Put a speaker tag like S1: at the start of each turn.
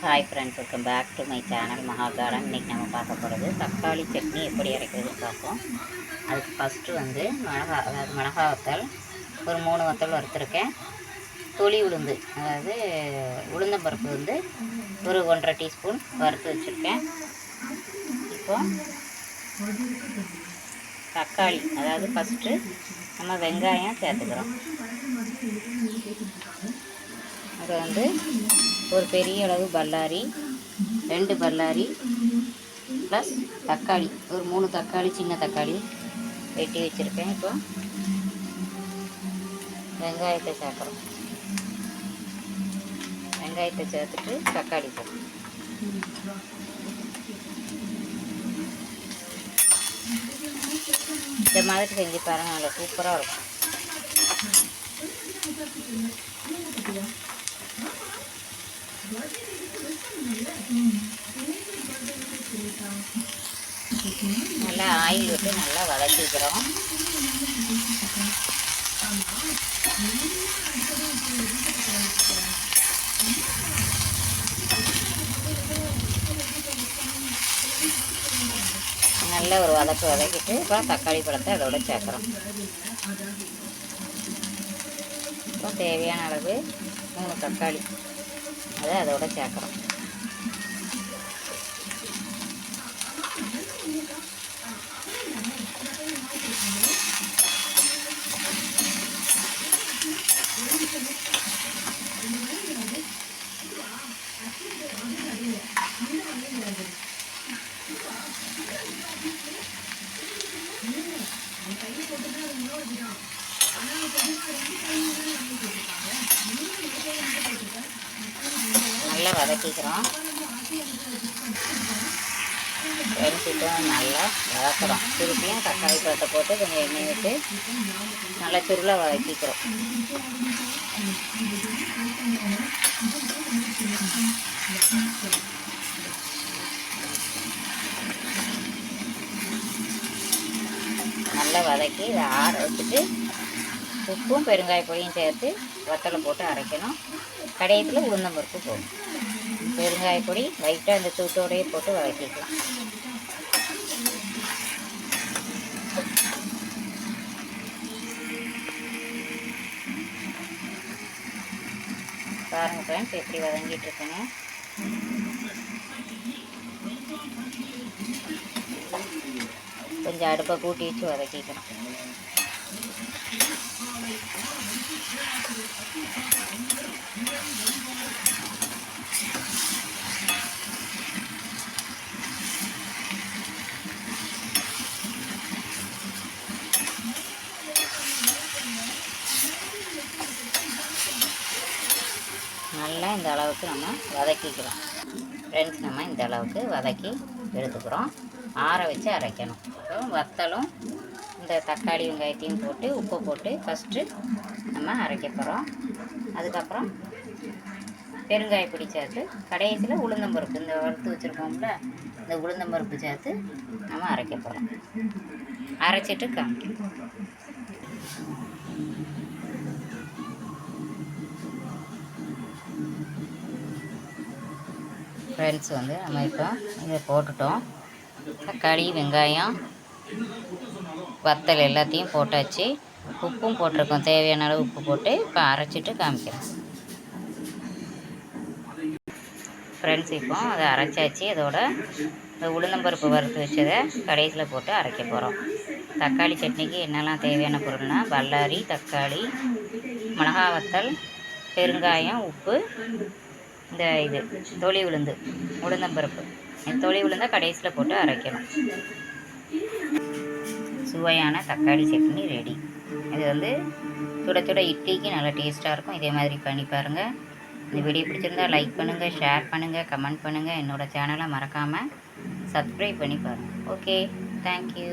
S1: Hi friends, welcome back to my channel Maha garden. இன்றைக்கி நம்ம பார்க்க போகிறது தக்காளி சட்னி எப்படி அரைக்கிறதுன்னு பார்ப்போம். அதுக்கு ஃபஸ்ட்டு வந்து மிளகா வத்தல் ஒரு 3 வத்தல் வறுத்துருக்கேன். தொளி உளுந்து, அதாவது உளுந்தம்பருப்பு வந்து ஒரு 1.5 டீஸ்பூன் வறுத்து வச்சுருக்கேன். இப்போ தக்காளி, அதாவது ஃபஸ்ட்டு நம்ம வெங்காயம் சேர்த்துக்கிறோம். அதை வந்து ஒரு பெரிய அளவு பல்லாரி, 2 பல்லாரி ப்ளஸ் தக்காளி, ஒரு 3 தக்காளி, சின்ன தக்காளி வெட்டி வச்சுருக்கேன். இப்போ வெங்காயத்தை சேர்க்குறோம். வெங்காயத்தை சேர்த்துட்டு தக்காளி போடும். இந்த மாதிரி செஞ்சு பாருங்கள், நல்லா சூப்பராக இருக்கும். நல்லா ஆயில் விட்டு நல்லா வதக்கிக்கிறோம். நல்ல ஒரு வதக்கிட்டு அப்புறம் தக்காளி பழத்தை அதோட சேர்க்குறோம். அப்புறம் தேவையான அளவு 3 தக்காளி அதை அதோட சேர்க்குறோம். நல்லா வதக்கிக்கிறோம். வெடிச்சிட்டும் நல்லா வதக்குறோம். திருப்பியும் தக்காளி பழத்தை போட்டு கொஞ்சம் எண்ணெய் விட்டு நல்லா சுருளாக வதக்கிக்கிறோம். நல்லா வதக்கி இதை ஆற வச்சுட்டு உப்பும் பெருங்காய பொடியும் சேர்த்து வத்தலை போட்டு அரைக்கணும். கடையத்தில் உளுந்தம்பருப்பு போடும். பெருங்காய பொடி லைட்டாக அந்த தூட்டோடையே போட்டு வதக்கிக்கலாம். பாருங்கள் ஃப்ரெண்ட்ஸ், எப்படி வதங்கிட்டு இருக்குங்க. கொஞ்சம் அடுப்பை கூட்டி வச்சு வதக்கிக்கிறோம். நல்லா இந்த அளவுக்கு நம்ம வதக்கிக்கிறோம் ஃப்ரெண்ட்ஸ். நம்ம இந்த அளவுக்கு வதக்கி எடுத்துக்கிறோம். ஆற வச்சு அரைக்கணும். அப்புறம் வத்தலும் இந்த தக்காளி வெங்காயத்தையும் போட்டு உப்பு போட்டு ஃபஸ்ட்டு நம்ம அரைக்க போகிறோம். அதுக்கப்புறம் பெருங்காய பொடி சேர்த்து கடைசியில் உளுந்தம்பருப்பு, இந்த வறுத்து வச்சுருக்கோம்ல, இந்த உளுந்தம்பருப்பு சேர்த்து நம்ம அரைக்க போகிறோம். அரைச்சிட்டு காமிக்கணும். ஃப்ரெண்ட்ஸ் வந்து நம்ம இப்போ இதை போட்டுட்டோம். தக்காளி வெங்காயம் வத்தல் எல்லாத்தையும் போட்டாச்சு. உப்பும் போட்டிருக்கோம். தேவையான அளவு உப்பு போட்டு இப்போ அரைச்சிட்டு காமிக்கிறேன் ஃப்ரெண்ட்ஸ். இப்போ அதை அரைச்சாச்சு. அதோட இந்த உளுந்தம்பருப்பு வறுத்து வச்சதை கடைசியில் போட்டு அரைக்க போகிறோம். தக்காளி சட்னிக்கு என்னெல்லாம் தேவையான பொருள்னால் பல்லாரி, தக்காளி, மிளகா வத்தல், பெருங்காயம், உப்பு, இந்த இது தொளி உளுந்து, உளுந்தம்பருப்பு. தொளி உளுந்தை கடைசியில் போட்டு அரைக்கணும். சுவையான தக்காளி சட்னி ரெடி. இது வந்து சுட சுட இட்லிக்கு நல்லா டேஸ்ட்டாக இருக்கும். இதே மாதிரி பண்ணி பாருங்கள். இந்த வீடியோ பிடிச்சிருந்தா லைக் பண்ணுங்கள், ஷேர் பண்ணுங்கள், கமெண்ட் பண்ணுங்கள். என்னோடய சேனலை மறக்காமல் சப்ஸ்கிரைப் பண்ணி பாருங்கள். Okay, thank you.